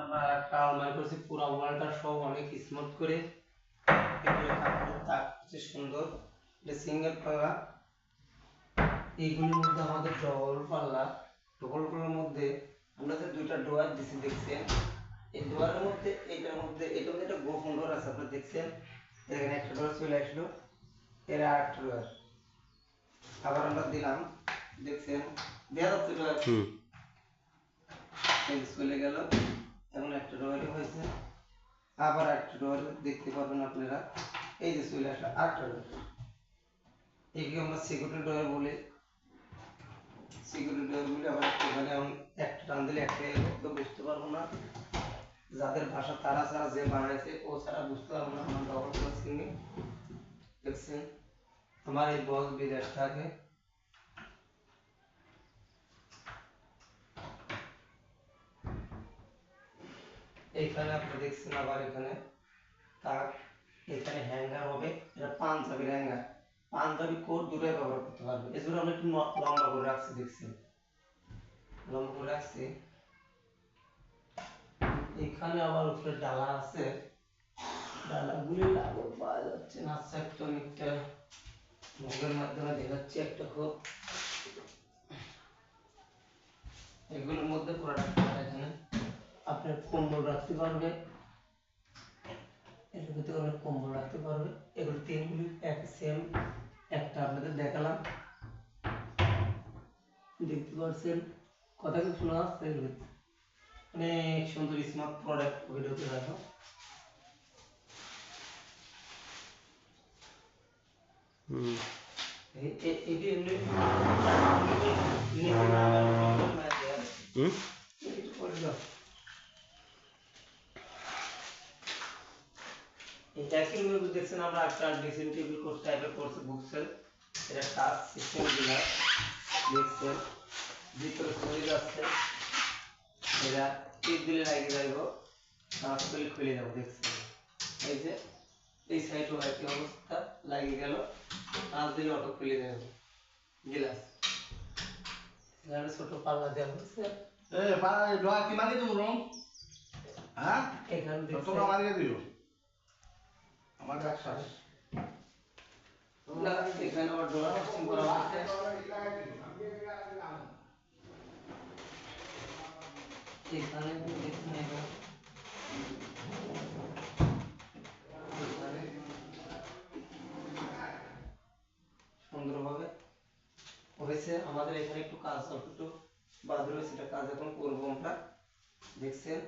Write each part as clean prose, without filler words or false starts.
আমরা একটা আলমারি করছি পুরো ওয়ালটা সহ অনেক স্মুথ করে। এগুলো কাপড়ের তাক হচ্ছে সুন্দর, এটা সিঙ্গেল পাল্লা। এইগুলির মধ্যে আমাদের ডবল পাল্লার মধ্যে আমরা যে দুইটা ডোয়ার দিছি দেখছেন, এই ডোয়ারের মধ্যে এটার মধ্যে একটা গোপন ডোর আছে আপনারা দেখছেন। এখানে একটা ডোর চলে আসলো, এর আরেকটা ডোর আবার আমরা দিলাম, দেখছেন দেয়া যাচ্ছে ডোর চলে গেল। এমন একটা ডোয়ারই হয়েছে, আবার একটা ডোর দেখতে পাবেন আপনারা, এই যে চলে আসলো আরেকটা ডোর। একে আমরা সিকিউরিটি ডোর বলি। সিকিউরিটি ডোর বলে আবার এখানে একটা টান দিলে একটা কেউ বুঝতে পারবো না, যাদের ভাষা তারা ছাড়া যে বানাইছে ও ছাড়া বুঝতে পারবো না। আমরা ডবল ক্লাস কিনে দেখছেন আমার এই বক্স বিদেশ থাকে। এইখানে আপনি দেখছেন আবার এখানে তাক, এখানে হ্যাঙ্গার হবে, এটা পাঞ্জাবির হ্যাঙ্গার, পাঞ্জাবি কোট দুটোই ব্যবহার করতে পারবে। এজন্য আমরা একটু লম্বা করে রাখছি, দেখছেন লম্বা করে রাখছি। এখানে আবার উপরে ডালা আছে, ডালাগুলি লাগো পাওয়া যাচ্ছে না, একটা অনেকটা মুখের মাধ্যমে দেখাচ্ছি একটা খুব। এগুলোর মধ্যে পুরো এখানে আপনার কম্বল রাখতে পারবে, এর ভিতরে অনেক কম্বল রাখতে পারবে। এগুলো তিনগুলি এক সেম, একটা আপনাদের দেখালাম, দেখতে পাচ্ছেন কথা কি শোনা যাচ্ছে? অনেক সুন্দর স্মার্ট প্রোডাক্ট ভিডিওতে দেখো। দেখছেন আমরা একটা ড্রেসিং টেবিল কোর্স টাইপের কোর্স বুকসেল, এটা টাচ সিস্টেম দিলা দেখছেন, ভিতরে খুলে যাচ্ছে, এটা টিপ দিলে লাগিয়ে যাইব, টাচ করলে খুলে যাবো। দেখছেন এই যে এই সাইডও একই অবস্থা, লাগিয়ে গেল, টাচ দিলে অটো খুলে যাবে গ্লাস। এখানে ছোট পাল্লা দেওয়া হচ্ছে, পাল্লা ডোয়া কি মারি দেবো রং? হ্যাঁ এখানে তোমরা মারিয়ে দিও আমার ব্যবসা। এখানে আবার ডোর সিস্টেম করা হচ্ছে। এখানে দেখুন এবার সুন্দরভাবে হয়েছে। আমাদের এখানে একটু কাজ একটু বাদ রয়েছে, এটা কাজ এখন করবো আমরা। দেখছেন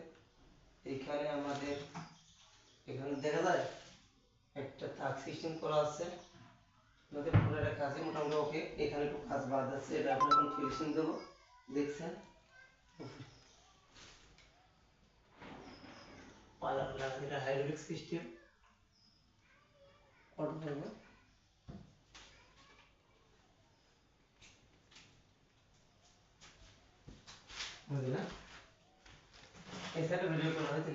এখানে আমাদের এখানে দেখা যায় একটা তাক সিস্টেম করা আছে, আমাদের পুরো একটা কাজে মোটামুটি ওকে। এখানে একটু কাজ বাদ আছে, এটা আমরা এখন ফিনিশিং দেবো। দেখছেন পালার লাগা, এটা হাইড্রোলিক সিস্টেম অটো করবো। বুঝলে এই সাইডে ভিডিও করা হয়েছে।